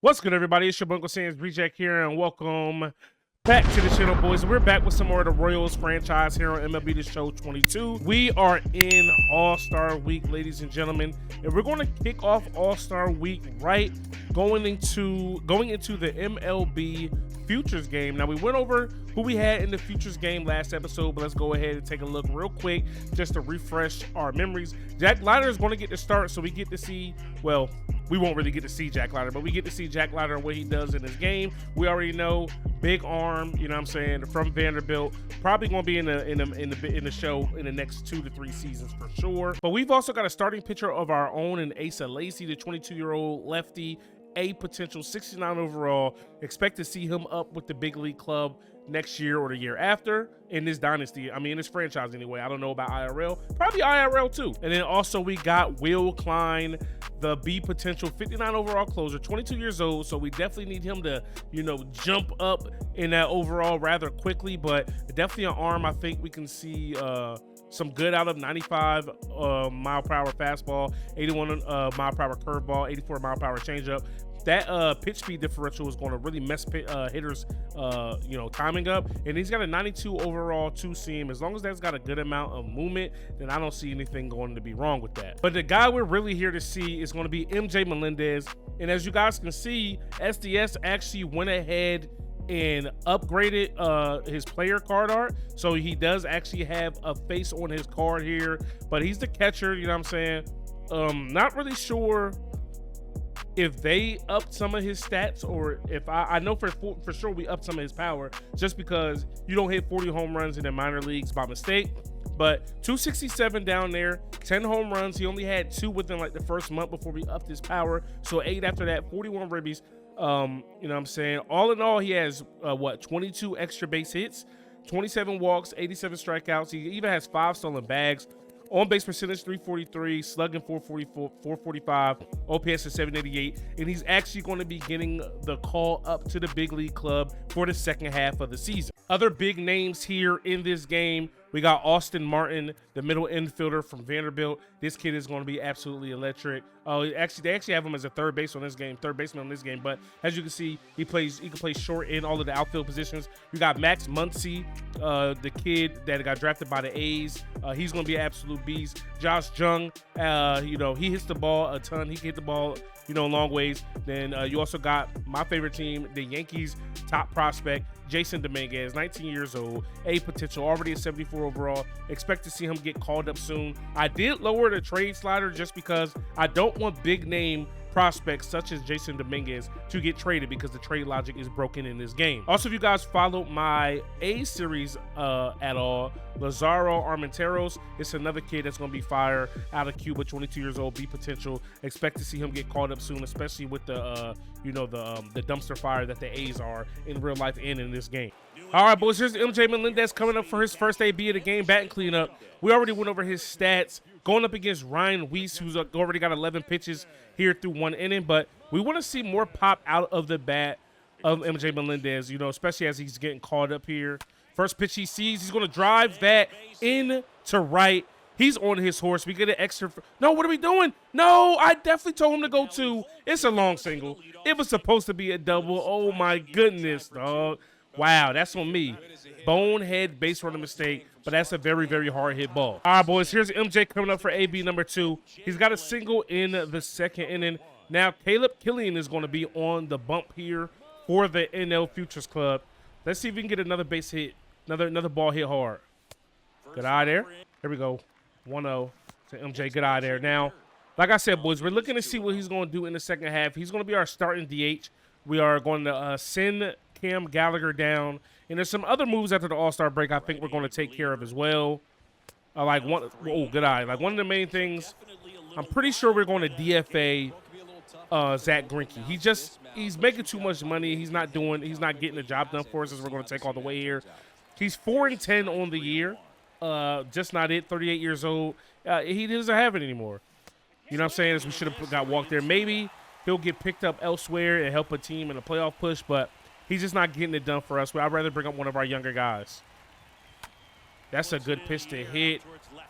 What's good, everybody? It's your UncleSamsReject here, and welcome back to the channel, boys. We're back with some more of the Royals franchise here on MLB The Show 22. We are in All-Star Week, ladies and gentlemen, and we're going to kick off All-Star Week right going into the MLB Futures game. Now, we went over who we had in the Futures game last episode, but let's go ahead and take a look real quick just to refresh our memories. Jack Leiter is going to get the start, so we get to see, well, we won't really get to see Jack Leiter, but we get to see Jack Leiter and what he does in his game. We already know big arm, you know what I'm saying, from Vanderbilt. Probably going to be in the show in the next 2 to 3 seasons for sure. But we've also got a starting pitcher of our own in Asa Lacy, the 22-year-old lefty, a potential 69 overall. Expect to see him up with the big league club next year or the year after in this dynasty. I mean, in this franchise anyway. I don't know about IRL. Probably IRL too. And then also we got Will Klein, the B potential 59 overall closer, 22 years old. So we definitely need him to, you know, jump up in that overall rather quickly. But definitely an arm I think we can see some good out of. 95 mile per hour fastball, 81 mile per hour curveball, 84 mile per hour changeup. That pitch speed differential is going to really mess hitters, timing up. And he's got a 92 overall two-seam. As long as that's got a good amount of movement, then I don't see anything going to be wrong with that. But the guy we're really here to see is going to be MJ Melendez. And as you guys can see, SDS actually went ahead and upgraded his player card art. So he does actually have a face on his card here. But he's the catcher, you know what I'm saying? Not really sure if they upped some of his stats, or if I know for sure we upped some of his power, just because you don't hit 40 home runs in the minor leagues by mistake. But 267 down there, 10 home runs. He only had 2 within like the first month before we upped his power. So 8 after that, 41 ribbies. You know what I'm saying? All in all, he has 22 extra base hits, 27 walks, 87 strikeouts. He even has 5 stolen bags. On base percentage 343, slugging 444, 445, OPS is 788, and he's actually going to be getting the call up to the big league club for the second half of the season. Other big names here in this game, we got Austin Martin, the middle infielder from Vanderbilt. This kid is going to be absolutely electric. They actually have him as a third baseman on this game. But as you can see, he can play short in all of the outfield positions. We got Max Muncy, the kid that got drafted by the A's. He's going to be an absolute beast. Josh Jung, he hits the ball a ton. He can hit the ball, long ways. Then you also got my favorite team, the Yankees' top prospect, Jason Dominguez, 19 years old, a potential, already a 74 overall. Expect to see him get called up soon. I did lower the trade slider just because I don't want big name prospects such as Jason Dominguez to get traded, because the trade logic is broken in this game. Also, if you guys followed my A series at all, Lazaro Armenteros, it's another kid that's going to be fire out of Cuba, 22 years old, B potential. Expect to see him get called up soon, especially with the the dumpster fire that the A's are in real life and in this game. All right, boys, here's MJ Melendez coming up for his first AB of the game, batting cleanup. We already went over his stats, going up against Ryan Weiss, who's already got 11 pitches here through 1 inning. But we want to see more pop out of the bat of MJ Melendez, especially as he's getting called up here. First pitch he sees, he's going to drive that in to right. He's on his horse. We get an extra. No, what are we doing? No, I definitely told him to go 2. It's a long single. It was supposed to be a double. Oh, my goodness, dog. Wow, that's on me. Bonehead base running mistake, but that's a very, very hard hit ball. All right, boys, here's MJ coming up for AB number 2. He's got a single in the second inning. Now, Caleb Killian is going to be on the bump here for the NL Futures Club. Let's see if we can get another base hit, another ball hit hard. Good eye there. Here we go. 1-0 to MJ. Good eye there. Now, like I said, boys, we're looking to see what he's going to do in the second half. He's going to be our starting DH. We are going to send Cam Gallagher down. And there's some other moves after the All-Star break I think we're going to take care of as well. Good eye. Like, one of the main things, I'm pretty sure we're going to DFA Zach Grinky. He's making too much money. He's not getting the job done for us, as we're going to take all the way here. He's 4-10 on the year. Just not it. 38 years old. He doesn't have it anymore. You know what I'm saying? As we should have got walked there. Maybe he'll get picked up elsewhere and help a team in a playoff push, but he's just not getting it done for us. I'd rather bring up one of our younger guys. That's a good pitch to hit.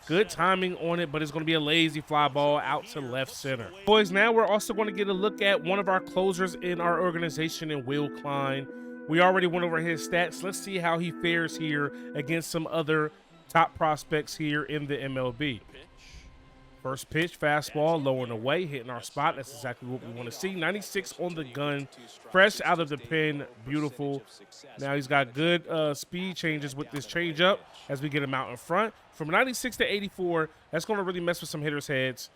Good timing on it, but it's going to be a lazy fly ball out to left center. Boys, now we're also going to get a look at one of our closers in our organization in Will Klein. We already went over his stats. Let's see how he fares here against some other top prospects here in the MLB. First pitch, fastball, low and away, hitting our spot. That's exactly what we want to see. 96 on the gun, fresh out of the pen, beautiful. Now he's got good speed changes with this changeup as we get him out in front. From 96 to 84, that's going to really mess with some hitters' heads.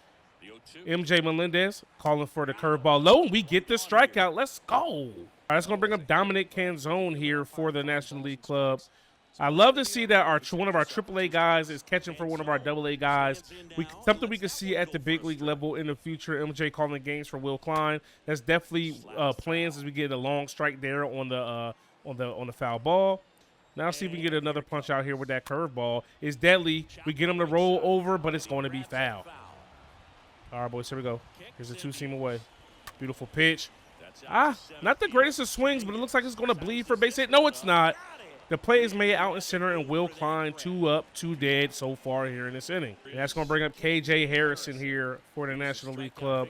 MJ Melendez calling for the curveball low, and we get the strikeout. Let's go. All right, that's going to bring up Dominic Canzone here for the National League Club. I love to see that one of our AAA guys is catching for one of our AA guys. Something we can see at the big league level in the future. MJ calling games for Will Klein. That's definitely plans as we get a long strike there on the foul ball. Now see if we can get another punch out here with that curveball. It's deadly. We get him to roll over, but it's going to be foul. All right, boys, here we go. Here's a two-seam away. Beautiful pitch. Not the greatest of swings, but it looks like it's going to bleed for base hit. No, it's not. The play is made out in center, and Will Klein 2 up, 2 dead so far here in this inning. And that's going to bring up KJ Harrison here for the National League Club.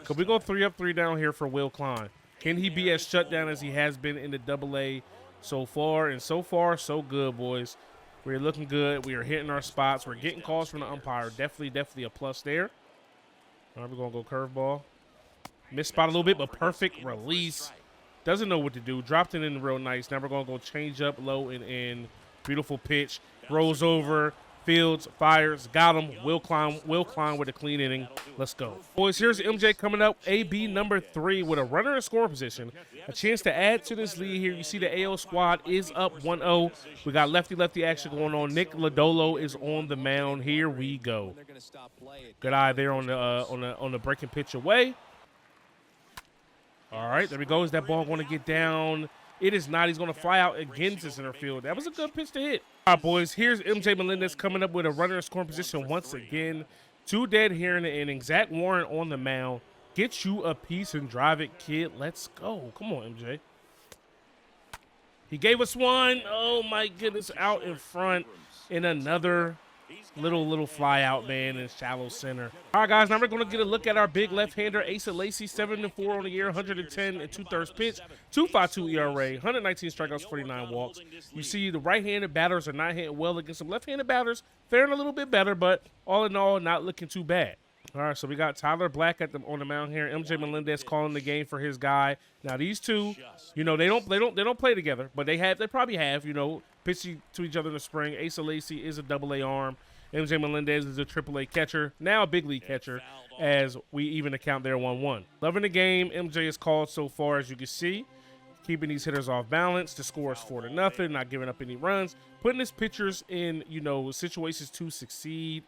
Could we go 3 up, 3 down here for Will Klein? Can he be as shut down as he has been in the AA so far? And so far, so good, boys. We're looking good. We are hitting our spots. We're getting calls from the umpire. Definitely a plus there. All right, we're going to go curveball. Missed spot a little bit, but perfect release. Doesn't know what to do. Dropped it in real nice. Now we're going to go change up low and in. Beautiful pitch. Rolls over. Fields. Fires. Got him. Will Klein with a clean inning. Let's go. Boys, here's MJ coming up. AB number 3 with a runner in scoring position. A chance to add to this lead here. You see the AO squad is up 1-0. We got lefty-lefty action going on. Nick Lodolo is on the mound. Here we go. Good eye there on the breaking pitch away. All right, there we go. Is that ball going to get down? It is not. He's going to fly out again to center field. That was a good pitch to hit. All right, boys, here's MJ Melendez coming up with a runner in scoring position once again. 2 dead here in the inning. Zach Warren on the mound. Get you a piece and drive it, kid. Let's go. Come on, MJ. He gave us one. Oh, my goodness, out in front in another little fly out, man, in shallow center. All right, guys, now we're going to get a look at our big left-hander, Asa Lacy, 7-4 on the year, 110 and 2/3 pitch, 2.52 ERA, 119 strikeouts, 49 walks. You see the right-handed batters are not hitting well against some left-handed batters, faring a little bit better, but all in all, not looking too bad. All right, so we got Tyler Black on the mound here. MJ Melendez calling the game for his guy. Now these two, you know, they don't play together, but they probably have, you know, pitching to each other in the spring. Asa Lacy is a AA arm. MJ Melendez is a AAA catcher, now a big league catcher, as we even account their 1-1. Loving the game. MJ is called so far, as you can see. Keeping these hitters off balance. The score is 4-0, not giving up any runs. Putting his pitchers in, you know, situations to succeed.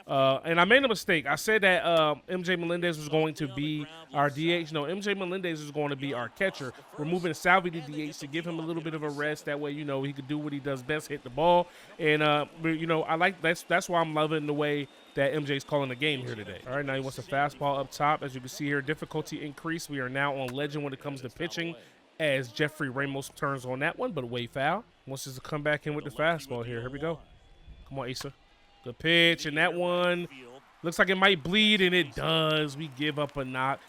And I made a mistake. I said that MJ Melendez was going to be our DH. No, MJ Melendez is going to be our catcher. We're moving Salvi to DH to give him a little bit of a rest. That way, you know, he could do what he does best, hit the ball. And, you know, I like that's why I'm loving the way that MJ's calling the game here today. All right, now he wants a fastball up top. As you can see here, difficulty increase. We are now on legend when it comes to pitching, as Jeffrey Ramos turns on that one, but way foul. Wants us to come back in with the fastball here. Here we go. Come on, Asa. Good pitch, and that one looks like it might bleed, and it does. We give up a knock.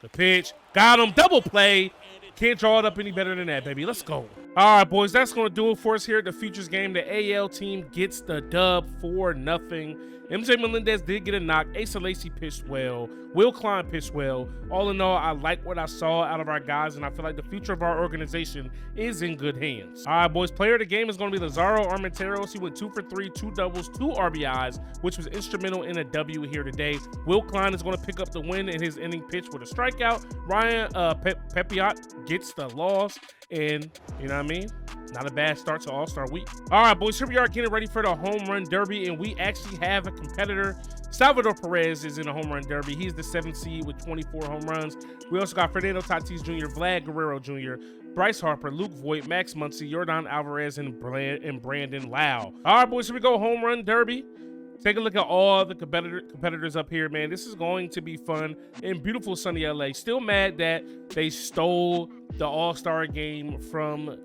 The pitch. Got him. Double play. Can't draw it up any better than that, baby. Let's go. All right, boys, that's going to do it for us here at the Futures game. The AL team gets the dub 4-0. MJ Melendez did get a knock. Asa Lacy pitched well. Will Klein pitched well. All in all, I like what I saw out of our guys, and I feel like the future of our organization is in good hands. All right, boys, player of the game is going to be Lazaro Armenteros. He went 2 for 3, 2 doubles, 2 RBIs, which was instrumental in a W here today. Will Klein is going to pick up the win in his inning pitch with a strikeout. Ryan Pepiot gets the loss, and you know what I mean? Not a bad start to All-Star Week. All right, boys, here we are getting ready for the Home Run Derby, and we actually have a competitor. Salvador Perez is in the Home Run Derby. He's the 7th seed with 24 home runs. We also got Fernando Tatis Jr., Vlad Guerrero Jr., Bryce Harper, Luke Voigt, Max Muncy, Yordan Alvarez, and Brandon Lau. All right, boys, here we go. Home Run Derby. Take a look at all the competitors up here, man. This is going to be fun in beautiful sunny LA. Still mad that they stole the All-Star game from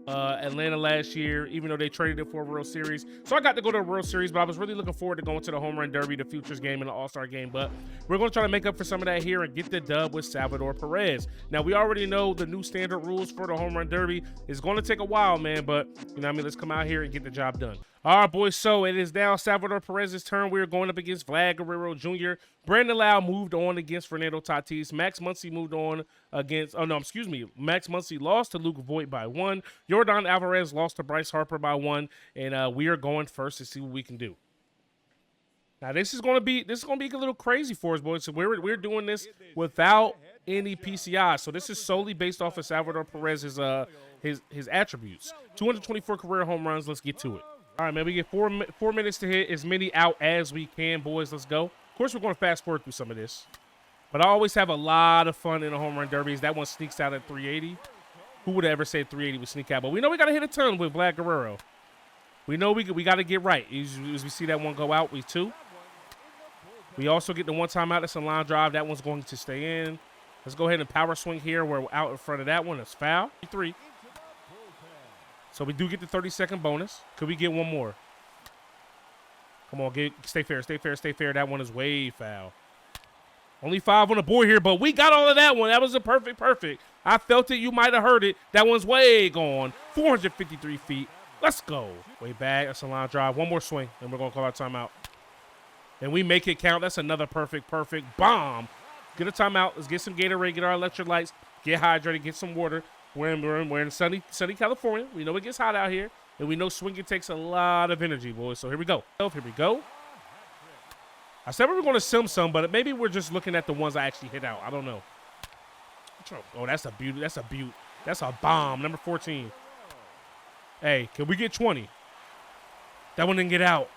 Atlanta last year, even though they traded it for a World Series. So I got to go to a World Series, but I was really looking forward to going to the Home Run Derby, the Futures game, and the All-Star game. But we're going to try to make up for some of that here and get the dub with Salvador Perez. Now, we already know the new standard rules for the Home Run Derby. It's going to take a while, man, but, you know what I mean? Let's come out here and get the job done. All right, boys, so it is now Salvador Perez's turn. We're going up against Vlad Guerrero Jr. Brandon Lau moved on against Fernando Tatis. Max Muncy moved on against, Max Muncy lost to Luke Voit by 1. Yordan Alvarez lost to Bryce Harper by 1. And we are going first to see what we can do. Now, this is going to be a little crazy for us, boys. So we're doing this without any PCI. So this is solely based off of Salvador Perez's his attributes. 224 career home runs. Let's get to it. All right, man, we get 4 minutes to hit as many out as we can, boys. Let's go. Of course, we're going to fast forward through some of this. But I always have a lot of fun in the home run derbies. That one sneaks out at 380. Who would ever say 380 would sneak out? But we know we got to hit a ton with Vlad Guerrero. We know we got to get right. As we see that one go out, we 2. We also get the one time out. That's a line drive. That one's going to stay in. Let's go ahead and power swing here. We're out in front of that one. It's foul. 3. So we do get the 30-second bonus. Could we get one more? Come on, stay fair, stay fair, stay fair. That one is way foul. Only 5 on the board here, but we got all of that one. That was a perfect. I felt it. You might have heard it. That one's way gone. 453 feet. Let's go. Way back. That's a line drive. One more swing, and we're going to call our timeout. And we make it count. That's another perfect bomb. Get a timeout. Let's get some Gatorade, get our electrolytes, get hydrated, get some water. We're in sunny California. We know it gets hot out here, and we know swinging takes a lot of energy, boys. So here we go. I said we were going to sim some, but maybe we're just looking at the ones I actually hit out. I don't know. Oh, that's a beauty. That's a beaut. That's a bomb. Number 14. Hey, can we get 20? That one didn't get out.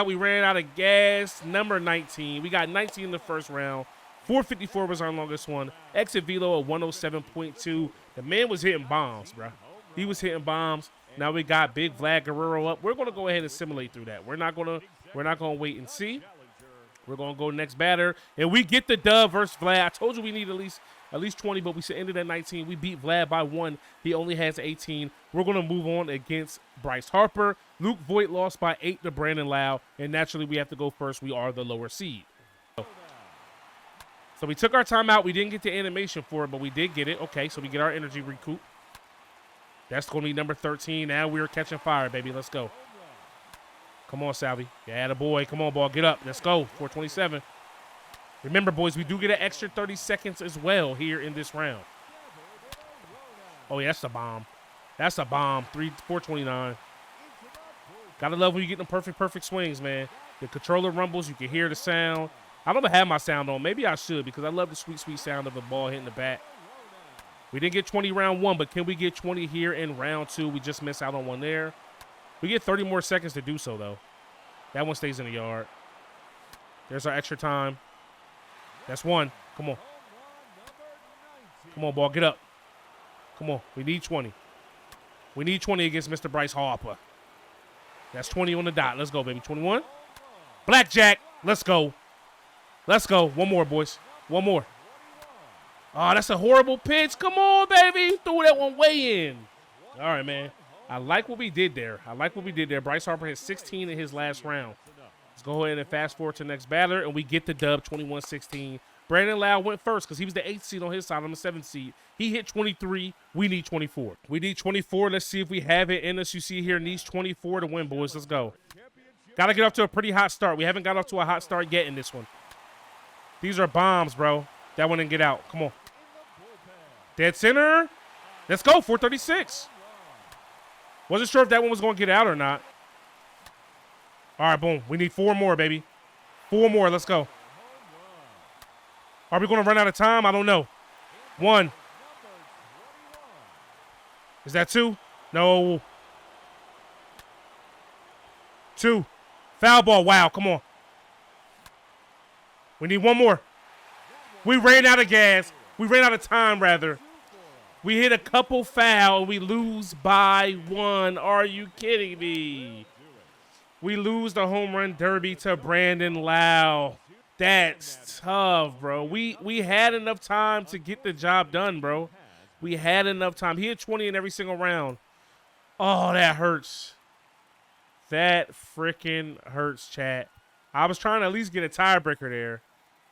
We ran out of gas. Number 19. We got 19 in the first round. 454 was our longest one. Exit velo of 107.2. The man was hitting bombs, bro. He was hitting bombs. Now we got big Vlad Guerrero up. We're going to go ahead and simulate through that. We're not going to wait and see. We're going to go next batter. And we get the dub versus Vlad. I told you we need at least 20, but we ended at 19. We beat Vlad by 1. He only has 18. We're going to move on against Bryce Harper. Luke Voit lost by 8 to Brandon Lau. And naturally, we have to go first. We are the lower seed. So we took our time out. We didn't get the animation for it, but we did get it. Okay, so we get our energy recoup. That's going to be number 13. Now we're catching fire, baby. Let's go. Come on, Salvi. Yeah, the boy. Come on, ball. Get up. Let's go. 427. Remember, boys, we do get an extra 30 seconds as well here in this round. Oh, yeah, that's a bomb. 429. Gotta love when you get them perfect swings, man. The controller rumbles. You can hear the sound. I don't have my sound on. Maybe I should because I love the sweet sound of the ball hitting the bat. We didn't get 20 round 1, but can we get 20 here in round 2? We just missed out on one there. We get 30 more seconds to do so, though. That one stays in the yard. There's our extra time. That's 1. Come on. Come on, ball. Get up. Come on. We need 20. We need 20 against Mr. Bryce Harper. That's 20 on the dot. Let's go, baby. 21. Blackjack. Let's go. Let's go. One more, boys. One more. Oh, that's a horrible pitch. Come on, baby. Threw that one way in. All right, man. I like what we did there. Bryce Harper hit 16 in his last round. Let's go ahead and fast forward to the next batter, and we get the dub, 21-16. Brandon Lau went first because he was the 8th seed on his side. I'm the 7th seed. He hit 23. We need 24. Let's see if we have it in us. You see here, needs 24 to win, boys. Let's go. Got to get off to a pretty hot start. We haven't got off to a hot start yet in this one. These are bombs, bro. That one didn't get out. Come on. Dead center. Let's go. 436. Wasn't sure if that one was going to get out or not. All right, boom. We need 4 more, baby. 4 more. Let's go. Are we going to run out of time? I don't know. 1. Is that 2? No. 2. Foul ball. Wow. Come on. We need 1 more. We ran out of gas. We ran out of time, rather. We hit a couple foul. We lose by 1. Are you kidding me? We lose the home run derby to Brandon Lau. That's tough, bro. We had enough time to get the job done, bro. We had enough time. He hit 20 in every single round. Oh, that hurts. That freaking hurts, chat. I was trying to at least get a tiebreaker there.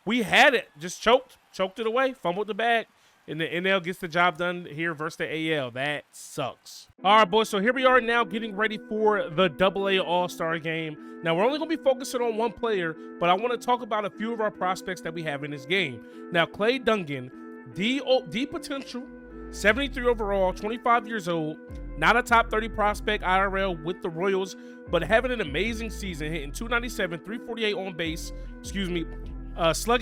We had it. Just choked it away, fumbled the bag. And the NL gets the job done here versus the AL. That sucks. All right, boys. So here we are now getting ready for the AA All-Star game. Now, we're only going to be focusing on one player, but I want to talk about a few of our prospects that we have in this game. Now, Clay Dungan, D potential, 73 overall, 25 years old, not a top 30 prospect IRL with the Royals, but having an amazing season, hitting 297, 348 on base, slugging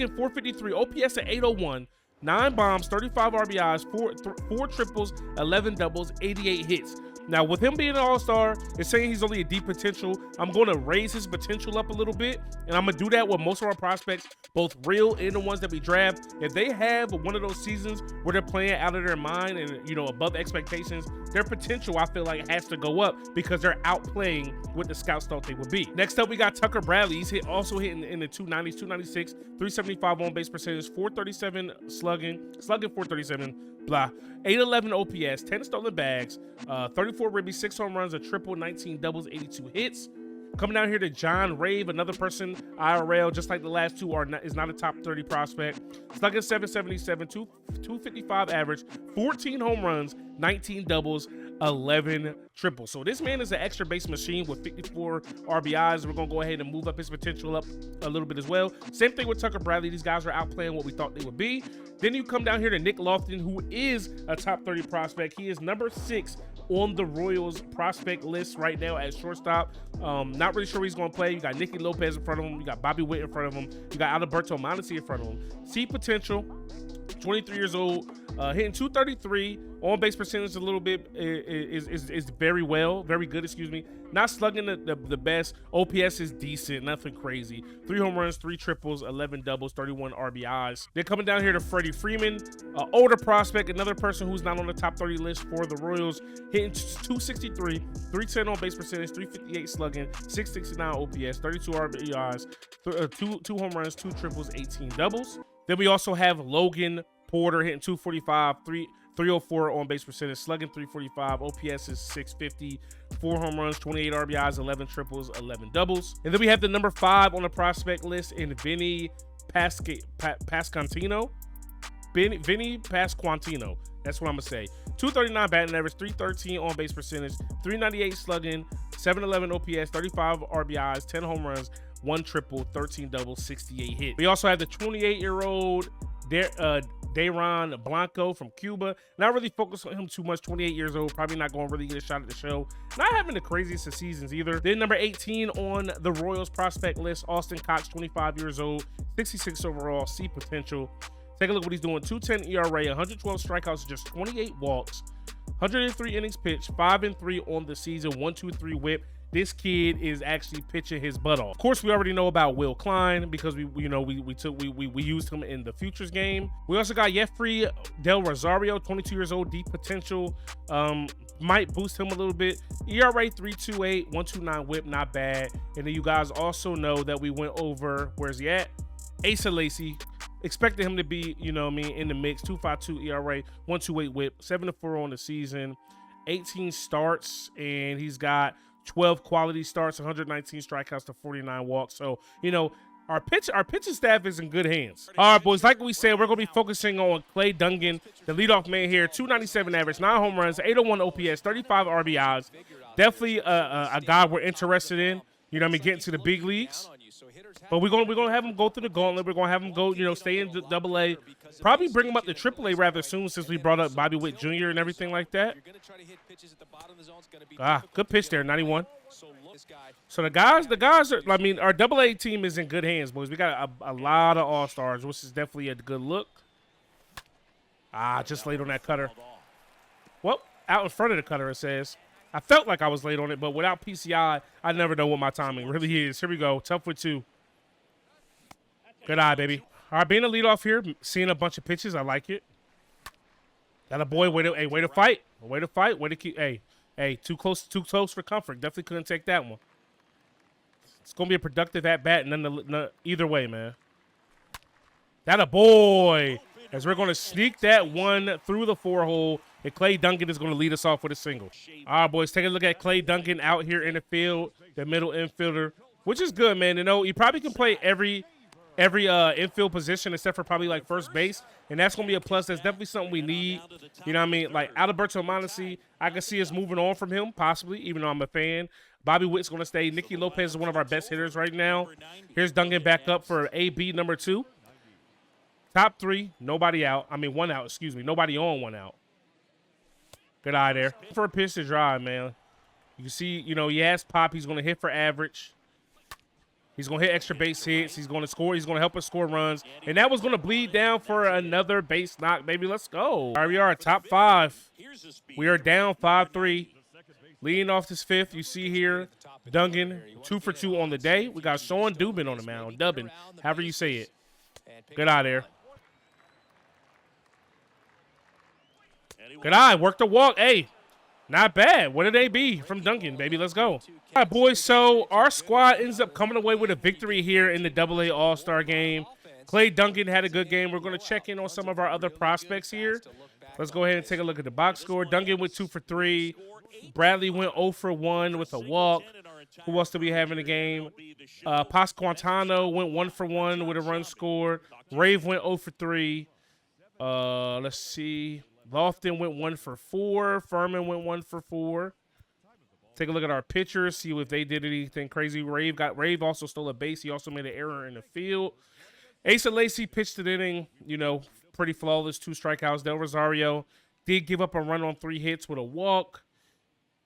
453, OPS at 801, 9 bombs, 35 RBIs, 4 triples, 11 doubles, 88 hits. Now, with him being an all-star, it's saying he's only a D potential. I'm going to raise his potential up a little bit, and I'm going to do that with most of our prospects, both real and the ones that we draft. If they have one of those seasons where they're playing out of their mind and, you know, above expectations, their potential, I feel like, has to go up because they're outplaying what the scouts thought they would be. Next up, we got Tucker Bradley. He's also hitting in the 290s, 296, 375 on-base percentage, 437 slugging 437, blah. 811 OPS, 10 stolen bags, 34 ribbies, 6 home runs, a triple, 19 doubles, 82 hits. Coming down here to John Rave, another person, IRL, just like the last two, is not a top 30 prospect. Slugging 777, 255 average, 14 home runs, 19 doubles, 11 triples. So this man is an extra base machine with 54 RBIs. We're going to go ahead and move up his potential up a little bit as well. Same thing with Tucker Bradley. These guys are outplaying what we thought they would be. Then you come down here to Nick Lofton, who is a top 30 prospect. He is number 6 on the Royals prospect list right now at shortstop. Not really sure where he's going to play. You got Nicky Lopez in front of him. You got Bobby Witt in front of him. You got Alberto Mondesi in front of him. C potential, 23 years old, hitting 233. On base percentage a little bit is very good, excuse me. Not slugging the best. OPS is decent, nothing crazy. 3 home runs, 3 triples, 11 doubles, 31 RBIs. They're coming down here to Freddie Freeman, older prospect, another person who's not on the top 30 list for the Royals, hitting 263, 310 on base percentage, 358 slugging, 669 OPS, 32 RBIs, 2 home runs, 2 triples, 18 doubles. Then we also have Logan Porter hitting 245, 304 on base percentage, slugging 345, OPS is 650, 4 home runs, 28 RBIs, 11 triples, 11 doubles. And then we have the number 5 on the prospect list in Vinny Pasquantino. Vinny Pasquantino. That's what I'm gonna say. 239 batting average, 313 on base percentage, 398 slugging, 711 OPS, 35 RBIs, 10 home runs, 1 triple, 13 doubles, 68 hits. We also have the 28-year-old Dayron Blanco from Cuba. Not really focused on him too much. 28 years old, probably not going to really get a shot at the show. Not having the craziest of seasons either. Then number 18 on the Royals prospect list, Austin Cox, 25 years old, 66 overall, C potential. Take a look at what he's doing. 210 ERA, 112 strikeouts, just 28 walks, 103 innings pitched, 5-3 on the season, 1.23 whip. This kid is actually pitching his butt off. Of course, we already know about Will Klein because we used him in the futures game. We also got Jeffrey Del Rosario, 22 years old, deep potential. Might boost him a little bit. ERA 3.28, 1.29 whip, not bad. And then you guys also know that we went over, where's he at? Asa Lacy. Expected him to be, you know what I mean, in the mix. 2.52 ERA, 1.28 whip, 7-4 on the season, 18 starts, and he's got 12 quality starts, 119 strikeouts to 49 walks. So, you know, our pitching staff is in good hands. All right, boys, like we said, we're going to be focusing on Clay Dungan, the leadoff man here. 297 average, 9 home runs, 801 OPS, 35 RBIs. Definitely a guy we're interested in, you know what I mean, getting to the big leagues. But we're gonna have him go through the gauntlet. We're gonna have him go, you know, stay in AA. Probably bring him up to AAA rather soon, since we brought up Bobby Witt Jr. and everything like that. Good pitch there, 91. So the guys are, I mean, our AA team is in good hands, boys. We got a lot of all-stars, which is definitely a good look. Just late on that cutter. Well, out in front of the cutter, it says. I felt like I was late on it, but without PCI, I never know what my timing really is. Here we go. Tough with 2. Good eye, baby. All right, being a leadoff here, seeing a bunch of pitches, I like it. Got a boy. Way to fight. Way to fight. Way to keep. Hey, too close for comfort. Definitely couldn't take that one. It's gonna be a productive at bat, and then either way, man. That a boy. as we're going to sneak that one through the 4-hole, and Clay Duncan is going to lead us off with a single. All right, boys, take a look at Clay Duncan out here in the field, the middle infielder, which is good, man. You know, he probably can play every infield position except for probably like first base, and that's going to be a plus. That's definitely something we need. You know what I mean? Like Alberto Mondesi, I can see us moving on from him, possibly, even though I'm a fan. Bobby Witt's going to stay. Nicky Lopez is one of our best hitters right now. Here's Duncan back up for AB number 2. Top 3, nobody out. I mean, 1 out, excuse me. Nobody on, 1 out. Good eye there. For a pitch to drive, man. You can see, you know, he has pop. He's going to hit for average. He's going to hit extra base hits. He's going to score. He's going to help us score runs. And that was going to bleed down for another base knock, baby. Let's go. All right, we are top 5. We are down 5-3. Leading off this 5th, you see here, Duncan, 2 for 2 on the day. We got Sean Dubin on the mound, Dubbin, however you say it. Good eye there. Good eye, work the walk. Hey, not bad. What did they be from Duncan, baby? Let's go. All right, boys, so our squad ends up coming away with a victory here in the AA All-Star game. Clay Duncan had a good game. We're going to check in on some of our other prospects here. Let's go ahead and take a look at the box score. Duncan went 2 for 3. Bradley went 0 for 1 with a walk. Who else do we have in the game? Pasquantano went 1 for 1 with a run scored. Rave went 0 for 3. Let's see. Lofton went 1 for 4. Furman went 1 for 4. Take a look at our pitchers, see if they did anything crazy. Rave also stole a base. He also made an error in the field. Asa Lacy pitched an inning, you know, pretty flawless, 2 strikeouts. Del Rosario did give up a run on 3 hits with a walk.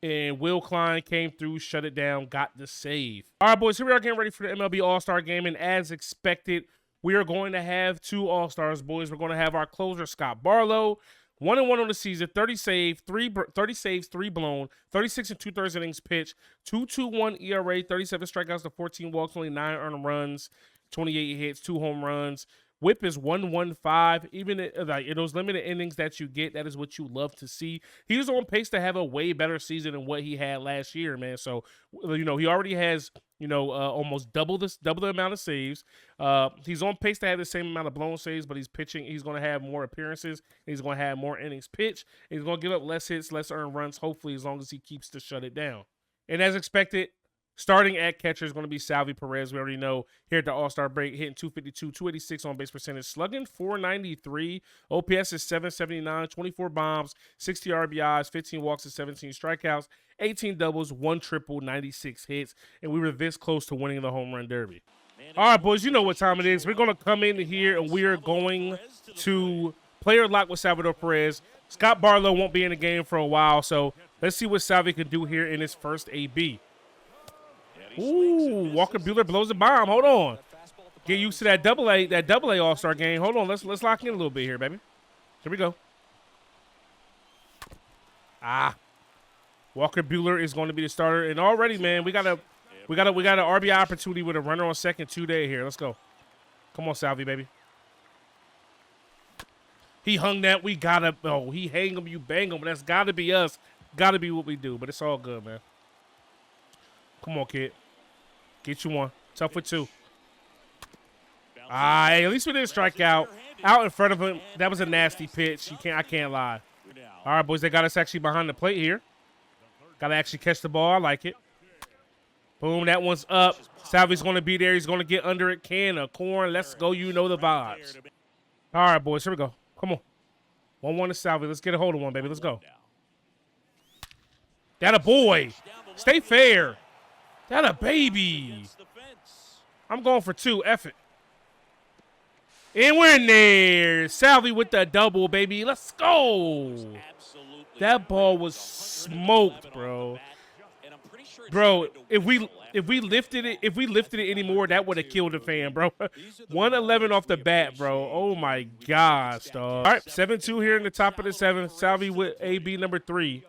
And Will Klein came through, shut it down, got the save. All right, boys, here we are getting ready for the MLB All-Star Game. And as expected, we are going to have 2 All-Stars, boys. We're going to have our closer, Scott Barlow, 1-1 on the season, 30 saves, 3 blown, 36 2/3 innings pitched, 2.21 ERA, 37 strikeouts to 14 walks, only 9 earned runs, 28 hits, 2 home runs. Whip is 115. Even in those limited innings that you get, that is what you love to see. He's on pace to have a way better season than what he had last year, man. So, you know, he already has, you know, almost double the amount of saves. He's on pace to have the same amount of blown saves, but he's pitching. He's going to have more appearances. He's going to have more innings pitched. He's going to give up less hits, less earned runs, hopefully, as long as he keeps to shut it down. And as expected, starting at catcher is going to be Salvi Perez. We already know here at the All-Star break, hitting 252, 286 on base percentage, slugging 493. OPS is 779, 24 bombs, 60 RBIs, 15 walks, and 17 strikeouts, 18 doubles, 1 triple, 96 hits, and we were this close to winning the home run derby. All right, boys, you know what time it is. We're going to come in here, and we are going to player lock with Salvador Perez. Scott Barlow won't be in the game for a while, so let's see what Salvi can do here in his first AB. Ooh, Walker Buehler blows the bomb. Hold on. Get used to that double A All-Star game. Hold on. Let's lock in a little bit here, baby. Here we go. Walker Buehler is going to be the starter. And already, man, we got an RBI opportunity with a runner on second today here. Let's go. Come on, Salvi, baby. He hung that. We gotta. Oh, he hang him, you bang him. That's gotta be us. Gotta be what we do. But it's all good, man. Come on, kid. Get you one. Tough with 2. Hey, at least we didn't strike out. Out in front of him. That was a nasty pitch. I can't lie. All right, boys, they got us actually behind the plate here. Got to actually catch the ball. I like it. Boom, that one's up. Salvi's going to be there. He's going to get under it. Can of corn. Let's go. You know the vibes. All right, boys, here we go. Come on. 1-1 to Salvi. Let's get a hold of one, baby. Let's go. That a boy. Stay fair. That a baby. I'm going for 2. F it. And we're in there. Salvi with the double, baby. Let's go. That ball was smoked, bro. Bro, if we lifted it anymore, that would have killed the fan, bro. 111 off the bat, bro. Oh my gosh, dog. All right, 7-2 here in the top of the 7th. Salvi with AB number 3.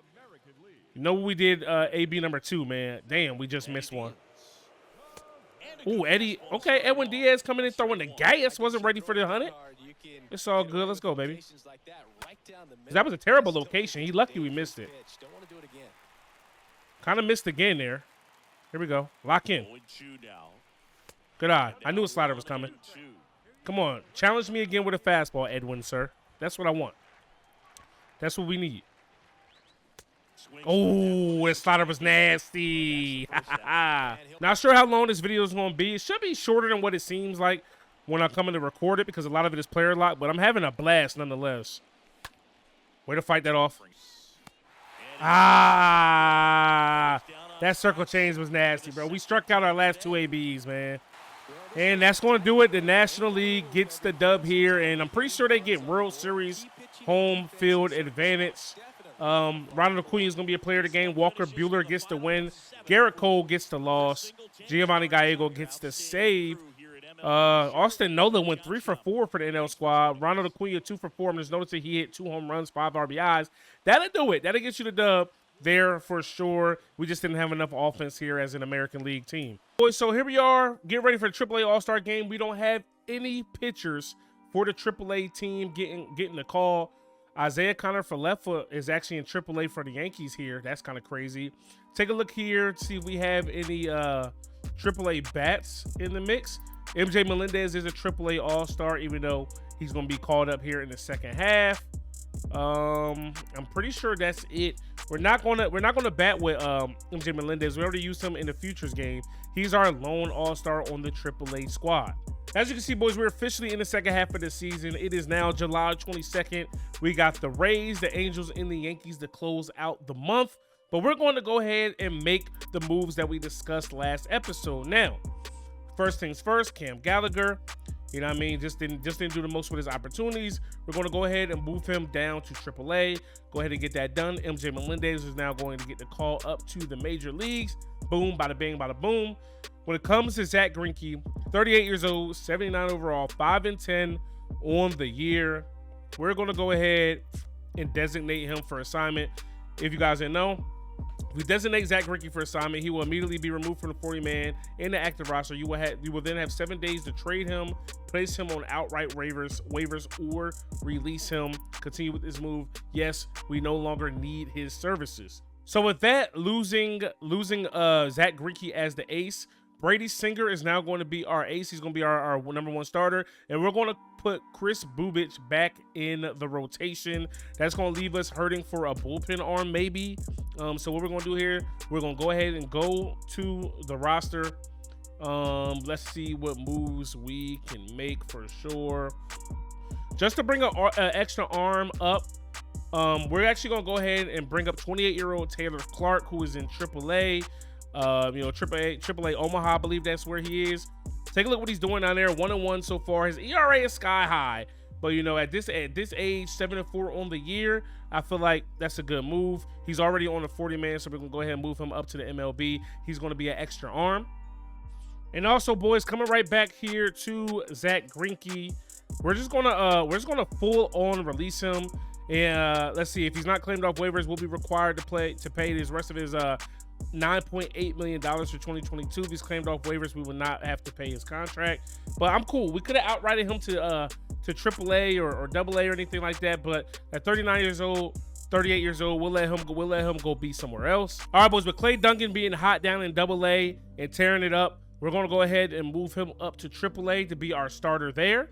You know what we did AB number 2, man. Damn, we just missed one. Ooh, Eddie. Okay, Edwin Diaz coming in throwing the gas. Wasn't ready for the 100. It's all good. Let's go, baby. That was a terrible location. He lucky we missed it. Kind of missed again there. Here we go. Lock in. Good eye. I knew a slider was coming. Come on. Challenge me again with a fastball, Edwin, sir. That's what I want. That's what we need. Oh, his slider was nasty. Not sure how long this video is going to be. It should be shorter than what it seems like when I come in to record it because a lot of it is player lock, but I'm having a blast nonetheless. Way to fight that off. Ah, that circle change was nasty, bro. We struck out our last 2 ABs, man. And that's going to do it. The National League gets the dub here, and I'm pretty sure they get World Series home field advantage. Ronald Acuna is going to be a player of the game. Walker Buehler gets the win. Garrett Cole gets the loss. Giovanni Gallego gets the save. Austin Nola went 3 for 4 for the NL squad. Ronald Acuna 2 for 4. I'm just noticing he hit 2 home runs, 5 RBIs. That'll do it. That'll get you the dub there for sure. We just didn't have enough offense here as an American League team. Boys, so here we are. Get ready for the AAA All-Star game. We don't have any pitchers for the AAA team getting the call. Isaiah Connor-Falefa is actually in AAA for the Yankees here. That's kind of crazy. Take a look here to see if we have any AAA bats in the mix. MJ Melendez is a AAA All-Star, even though he's going to be called up here in the second half. I'm pretty sure that's it. We're not gonna bat with MJ Melendez. We already used him in the Futures game. He's our lone All-Star on the AAA squad. As you can see, boys, we're officially in the second half of the season. It is now July 22nd. We got the Rays, the Angels, and the Yankees to close out the month. But we're going to go ahead and make the moves that we discussed last episode. Now, first things first, Cam Gallagher, you know what I mean, just didn't do the most with his opportunities. We're going to go ahead and move him down to AAA. Go ahead and get that done. MJ Melendez is now going to get the call up to the major leagues. Boom, bada bing, bada boom. When it comes to Zach Grinky, 38 years old, 79 overall, 5-10 on the year. We're going to go ahead and designate him for assignment. If you guys didn't know, if we designate Zach Grinky for assignment, he will immediately be removed from the 40-man in the active roster. You will then have 7 days to trade him, place him on outright waivers, or release him. Continue with this move. Yes, we no longer need his services. So with that, losing Zach Grinky as the ace, Brady Singer is now going to be our ace. He's going to be our number 1 starter. And we're going to put Chris Bubich back in the rotation. That's going to leave us hurting for a bullpen arm maybe. So what we're going to do here, we're going to go ahead and go to the roster. Let's see what moves we can make for sure. Just to bring an extra arm up, we're actually going to go ahead and bring up 28-year-old Taylor Clark, who is in AAA. AAA Omaha, I believe that's where he is. Take a look what he's doing down there. 1-1 so far. His ERA is sky high, but you know, at this age, 7-4 on the year, I feel like that's a good move. He's already on the 40-man, so we're gonna go ahead and move him up to the MLB. He's gonna be an extra arm. And also, boys, coming right back here to Zach Greinke, we're just gonna full on release him. And let's see, if he's not claimed off waivers, we'll be required to pay his rest of his $9.8 million for 2022. If he's claimed off waivers, we will not have to pay his contract. But I'm cool. We could have outrighted him to AAA or AA or anything like that. But at 39 years old, 38 years old, we'll let him go be somewhere else. All right, boys. With Clay Duncan being hot down in AA and tearing it up, we're going to go ahead and move him up to AAA to be our starter there.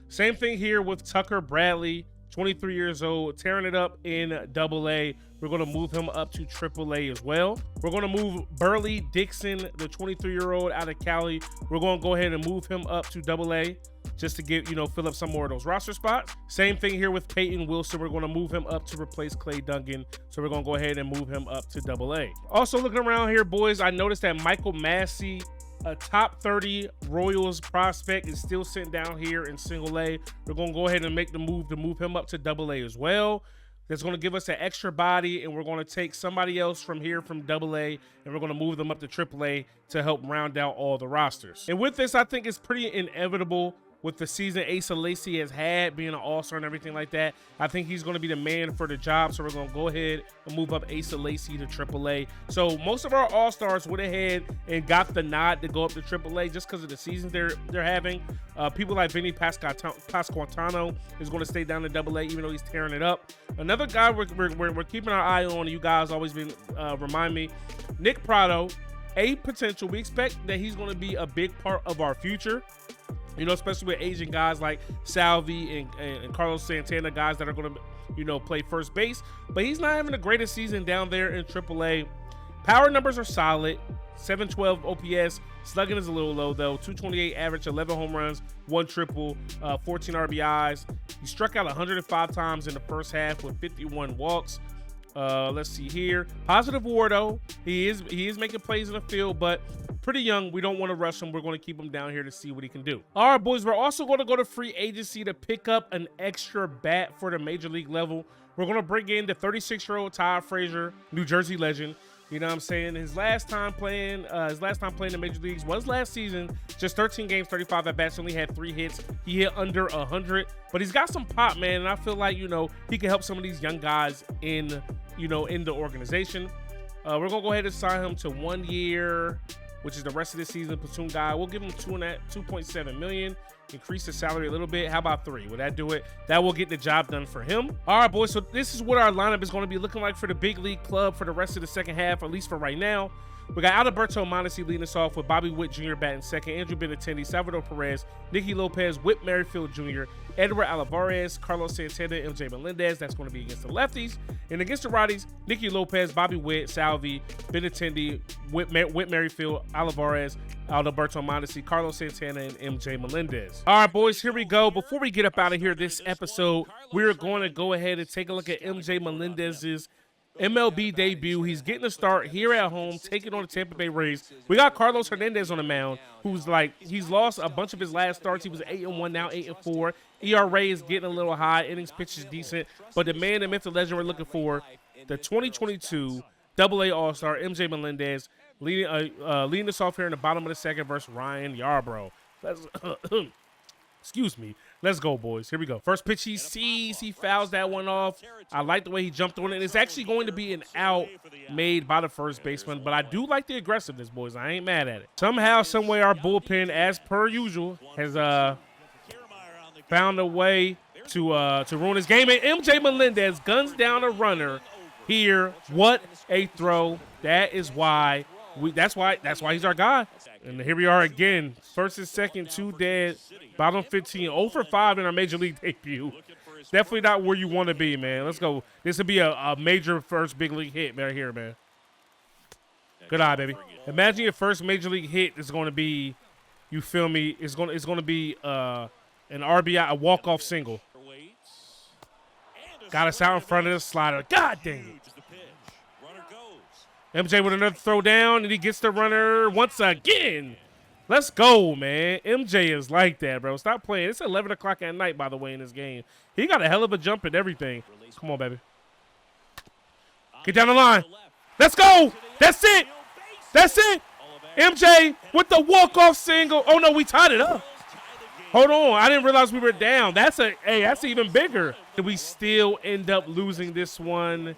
Same thing here with Tucker Bradley, 23 years old, tearing it up in AA. We're going to move him up to AAA as well. We're going to move Burley Dixon, the 23-year-old out of Cali. We're going to go ahead and move him up to AA just to get, fill up some more of those roster spots. Same thing here with Peyton Wilson. We're going to move him up to replace Clay Duncan. So we're going to go ahead and move him up to AA. Also looking around here, boys, I noticed that Michael Massey, a top 30 Royals prospect, is still sitting down here in single A. We're going to go ahead and make the move to move him up to AA as well. That's going to give us an extra body, and we're going to take somebody else from here from AA, and we're going to move them up to AAA to help round out all the rosters. And with this, I think it's pretty inevitable with the season Asa Lacy has had, being an all-star and everything like that. I think he's going to be the man for the job, so we're going to go ahead and move up Asa Lacy to AAA. So most of our all-stars went ahead and got the nod to go up to AAA just because of the seasons they're having. People like Vinny Pasquantano is going to stay down in AA, even though he's tearing it up. Another guy we're keeping our eye on, you guys always been remind me, Nick Prado, a potential. We expect that he's going to be a big part of our future. You know, especially with Asian guys like Salvi and Carlos Santana, guys that are going to, you know, play first base. But he's not having the greatest season down there in AAA. Power numbers are solid. 712 OPS. Slugging is a little low, though. 228 average, 11 home runs, 1 triple, 14 RBIs. He struck out 105 times in the first half with 51 walks. Let's see here. Positive WAR, though. He is making plays in the field, but pretty young. We don't want to rush him. We're going to keep him down here to see what he can do. All right, boys. We're also going to go to free agency to pick up an extra bat for the major league level. We're going to bring in the 36-year-old Todd Frazier, New Jersey legend. You know what I'm saying? His last time playing the major leagues was last season. Just 13 games, 35 at bats, only had 3 hits. He hit under 100, but he's got some pop, man. And I feel like, you know, he can help some of these young guys in the organization. We're gonna go ahead and sign him to 1 year, which is the rest of the season. Platoon guy. We'll give him $2.7 million. Increase the salary a little bit. How about 3? Will that do it? That will get the job done for him. All right, boys. So this is what our lineup is going to be looking like for the big league club for the rest of the second half, at least for right now. We got Alberto Mondesi leading us off with Bobby Witt Jr. batting second, Andrew Benintendi, Salvador Perez, Nicky Lopez, Whit Merrifield Jr., Edward Olivares, Carlos Santana, MJ Melendez. That's going to be against the lefties. And against the righties, Nicky Lopez, Bobby Witt, Salvi, Benintendi, Whit Merrifield, Olivares, Alberto Mondesi, Carlos Santana, and MJ Melendez. All right, boys, here we go. Before we get up out of here this episode, we're going to go ahead and take a look at MJ Melendez's MLB debut. He's getting a start here at home, taking on the Tampa Bay Rays. We got Carlos Hernandez on the mound, who's like, he's lost a bunch of his last starts. He was 8-1, now 8-4. ERA is getting a little high. Innings pitch is decent. But the man, the myth, the legend we're looking for, the 2022 AA All-Star, MJ Melendez, leading us off here in the bottom of the second versus Ryan Yarbrough. Excuse me. Let's go, boys. Here we go. First pitch he sees. He fouls that one off. I like the way he jumped on it. It's actually going to be an out made by the first baseman, but I do like the aggressiveness, boys. I ain't mad at it. Somehow, someway, our bullpen, as per usual, has found a way to ruin his game. And MJ Melendez guns down a runner here. What a throw. That is why that's why he's our guy. And here we are again. First and second, 2 dead. Bottom 15, 0 for 5 in our major league debut. Definitely not where you want to be, man. Let's go. This would be a major first big league hit right here, man. Good eye, baby. Imagine your first major league hit is going to be, you feel me? It's going to be an RBI, a walk-off single. Got us out in front of the slider. God dang it. MJ with another throw down, and he gets the runner once again. Let's go, man. MJ is like that, bro. Stop playing. It's 11 o'clock at night, by the way, in this game. He got a hell of a jump and everything. Come on, baby. Get down the line. Let's go. That's it. That's it. MJ with the walk-off single. Oh, no, we tied it up. Hold on. I didn't realize we were down. That's even bigger. We still end up losing this one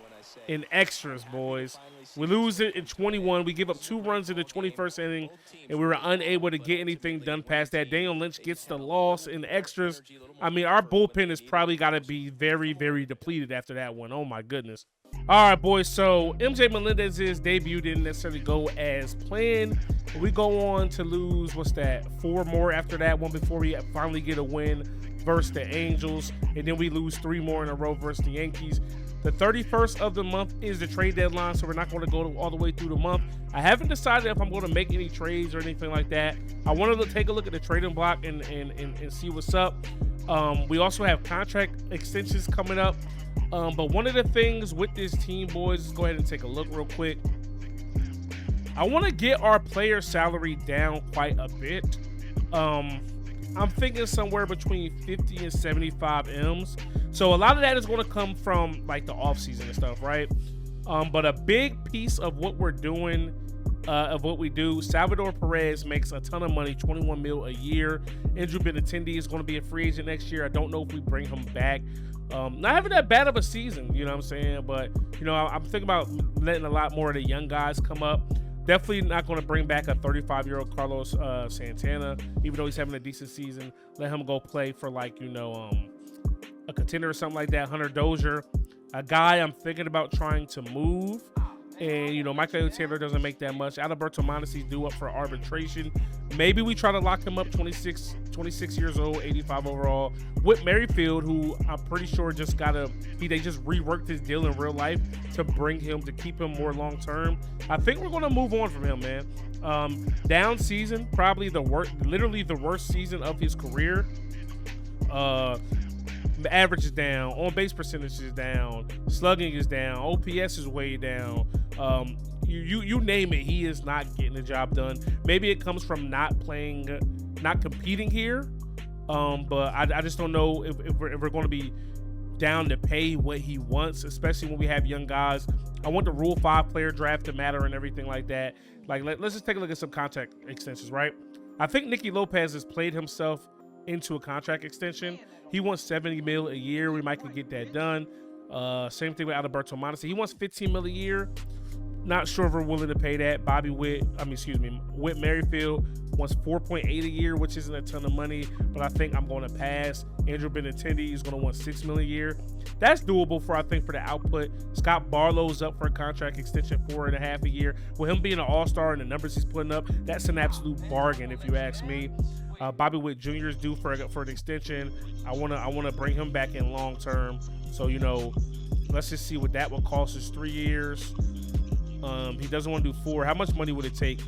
in extras, boys. We lose it in 21. We give up 2 runs in the 21st inning, and we were unable to get anything done past that. Daniel Lynch gets the loss in extras. I mean, our bullpen has probably got to be very, very depleted after that one. Oh, my goodness. All right, boys. So MJ Melendez's debut didn't necessarily go as planned. We go on to lose, 4 more after that one before we finally get a win versus the Angels, and then we lose 3 more in a row versus the Yankees. The 31st of the month is the trade deadline, so we're not going to go all the way through the month. I haven't decided if I'm going to make any trades or anything like that. I wanted to take a look at the trading block and see what's up. We also have contract extensions coming up. But one of the things with this team, boys, let's go ahead and take a look real quick. I want to get our player salary down quite a bit. I'm thinking somewhere between 50 and 75 M's. So a lot of that is going to come from like the offseason and stuff, right? But a big piece of what we're doing, of what we do, Salvador Perez makes a ton of money, $21 million a year. Andrew Benintendi is going to be a free agent next year. I don't know if we bring him back. Not having that bad of a season, you know what I'm saying? But, you know, I'm thinking about letting a lot more of the young guys come up. Definitely not going to bring back a 35-year-old Carlos Santana, even though he's having a decent season. Let him go play for, like, you know, a contender or something like that. Hunter Dozier, a guy I'm thinking about trying to move And, you know, Michael Taylor doesn't make that much. Alberto Mondesi's due up for arbitration. Maybe we try to lock him up, 26 years old, 85 overall. Whit Merrifield, who I'm pretty sure they just reworked his deal in real life to bring him, to keep him more long term. I think we're going to move on from him, man. Down season, probably literally the worst season of his career. The average is down, on base percentage is down, slugging is down, OPS is way down. You name it, he is not getting the job done. Maybe it comes from not competing here. But I just don't know if we're going to be down to pay what he wants, especially when we have young guys. I want the Rule 5 player draft to matter and everything like that. Like, let's just take a look at some contract extensions, right? I think Nicky Lopez has played himself into a contract extension. He wants $70 million a year. We might could get that done. Same thing with Alberto Mondesi. He wants $15 million a year. Not sure if we're willing to pay that. Whit Merrifield wants $4.8 a year, which isn't a ton of money, but I think I'm going to pass. Andrew Benintendi is going to want $6 million a year. That's doable for the output. Scott Barlow's up for a contract extension, $4.5 a year. With him being an all-star and the numbers he's putting up, that's an absolute bargain if you ask me. Bobby Witt Jr. is due for an extension. I wanna bring him back in long term. So, you know, let's just see what that would cost us. 3 years. He doesn't want to do 4. How much money would it take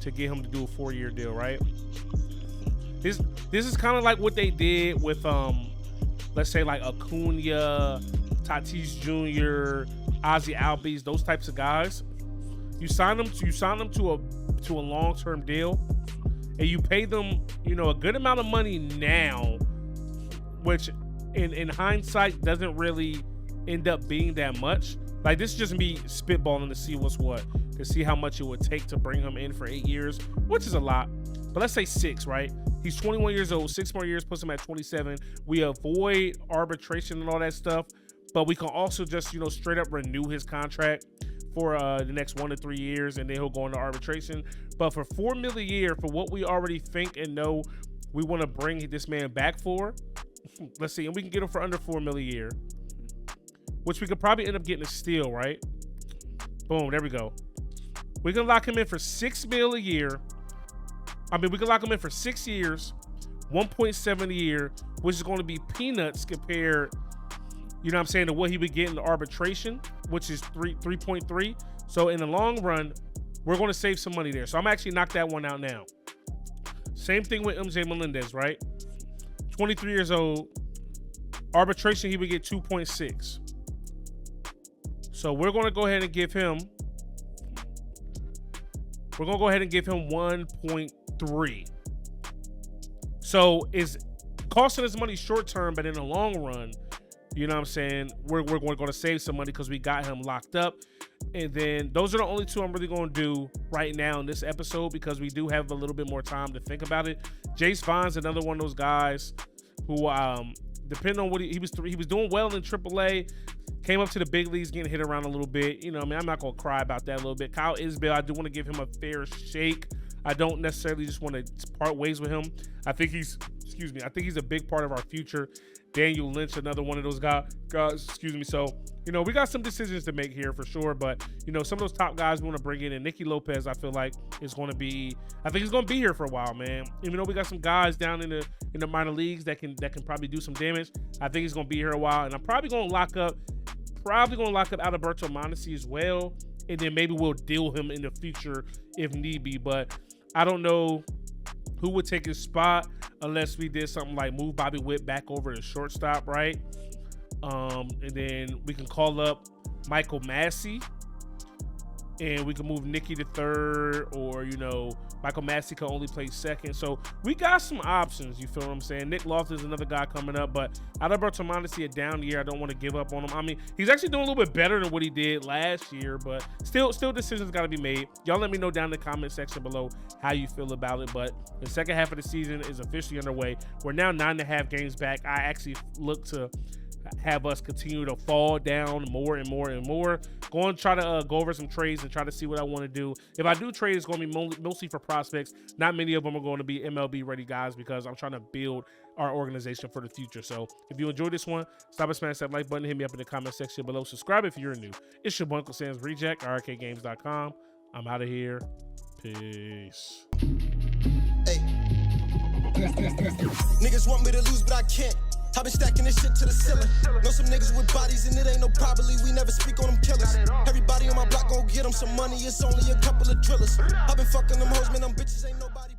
to get him to do a 4-year deal, right? This is kind of like what they did with let's say like Acuna, Tatis Jr., Ozzie Albies, those types of guys. You sign them to a long-term deal, and you pay them, you know, a good amount of money now, which in hindsight doesn't really end up being that much. Like, this is just me spitballing to see what's what, to see how much it would take to bring him in for 8 years, which is a lot. But let's say 6, right? He's 21 years old, 6 more years puts him at 27. We avoid arbitration and all that stuff, but we can also just, you know, straight up renew his contract for the next 1 to 3 years, and then he'll go into arbitration. But for $4 million a year, for what we already think and know we want to bring this man back for, let's see, and we can get him for under $4 million a year, which we could probably end up getting a steal, right? Boom, there we go. We can lock him in for $6 million a year. We can lock him in for 6 years, 1.7 a year, which is going to be peanuts compared, you know what I'm saying, to what he would get in the arbitration, which is 3.3. So in the long run, we're going to save some money there. So I'm actually knock that one out now. Same thing with MJ Melendez, right? 23 years old. Arbitration, he would get 2.6. So we're going to go ahead and give him 1.3. So it's costing us money short term, but in the long run, you know what I'm saying, we're going to save some money because we got him locked up. And then those are the only two I'm really going to do right now in this episode, because we do have a little bit more time to think about it. Jace Vine's another one of those guys who, depending on what he was doing well in AAA, came up to the big leagues, getting hit around a little bit. You know, I'm not going to cry about that a little bit. Kyle Isbell, I do want to give him a fair shake. I don't necessarily just want to part ways with him. I think he's a big part of our future. Daniel Lynch, another one of those guys. So, you know, we got some decisions to make here for sure. But, you know, some of those top guys we want to bring in. And Nicky Lopez, I feel like, he's going to be here for a while, man. Even though we got some guys down in the minor leagues that can probably do some damage, I think he's going to be here a while. And I'm probably going to lock up Alberto Mondesi as well. And then maybe we'll deal him in the future if need be. But I don't know who would take his spot unless we did something like move Bobby Witt back over to shortstop, right? And then we can call up Michael Massey, and we can move Nicky to third, or, you know, Michael Massey can only play second. So we got some options, you feel what I'm saying? Nick Lofton is another guy coming up, but Alberto Mondesi, a down year. I don't want to give up on him. I mean, he's actually doing a little bit better than what he did last year, but still decisions got to be made. Y'all let me know down in the comment section below how you feel about it. But the second half of the season is officially underway. We're now 9.5 games back. I actually look to have us continue to fall down more and more and more. Go and try to go over some trades and try to see what I want to do. If I do trade, it's going to be mostly for prospects. Not many of them are going to be MLB ready guys because I'm trying to build our organization for the future. So if you enjoyed this one, stop and smash that like button. Hit me up in the comment section below. Subscribe if you're new. It's your boy Uncle Sam's Reject, rkgames.com. I'm out of here. Peace. Hey. Niggas want me to lose, but I can't. I've been stacking this shit to the ceiling. Know some niggas with bodies and it ain't no probably. We never speak on them killers. Everybody on my block gon' get them some money. It's only a couple of drillers. I've been fucking them hoes, man. Them bitches ain't nobody.